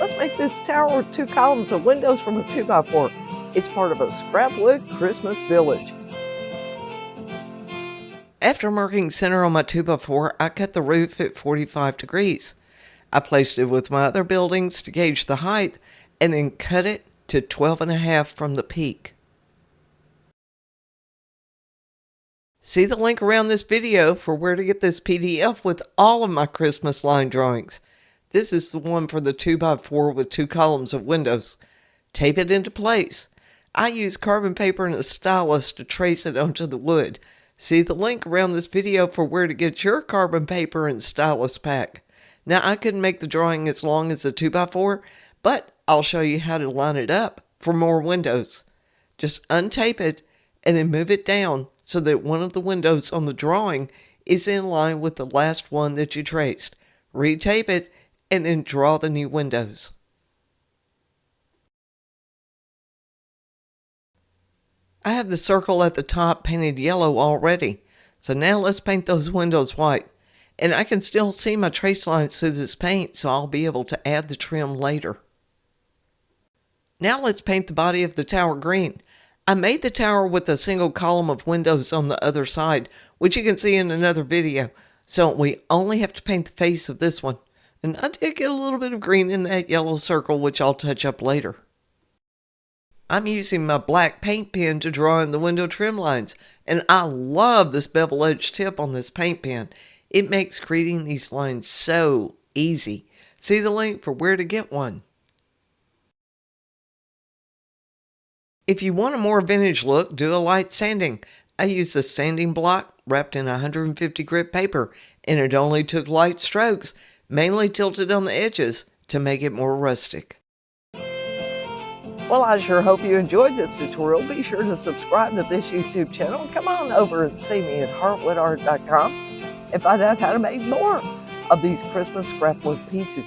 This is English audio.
Let's make this tower with 2 columns of windows from a 2x4. It's part of a scrapwood Christmas village. After marking center on my 2x4, I cut the roof at 45 degrees. I placed it with my other buildings to gauge the height and then cut it to 12.5 from the peak. See the link around this video for where to get this PDF with all of my Christmas line drawings. This is the one for the 2x4 with 2 columns of windows. Tape it into place. I use carbon paper and a stylus to trace it onto the wood. See the link around this video for where to get your carbon paper and stylus pack. Now I couldn't make the drawing as long as a 2x4, but I'll show you how to line it up for more windows. Just untape it and then move it down so that one of the windows on the drawing is in line with the last one that you traced. Retape it and then draw the new windows. I have the circle at the top painted yellow already, so now let's paint those windows white. And I can still see my trace lines through this paint, so I'll be able to add the trim later. Now let's paint the body of the tower green. I made the tower with a single column of windows on the other side, which you can see in another video, so we only have to paint the face of this one. And I did get a little bit of green in that yellow circle, which I'll touch up later. I'm using my black paint pen to draw in the window trim lines, and I love this bevel edge tip on this paint pen. It makes creating these lines so easy. See the link for where to get one. If you want a more vintage look, do a light sanding. I used a sanding block wrapped in 150 grit paper, and it only took light strokes, mainly tilted on the edges, to make it more rustic. Well, I sure hope you enjoyed this tutorial. Be sure to subscribe to this YouTube channel. Come on over and see me at heartwoodart.com and find out how to make more of these Christmas scrapwood pieces.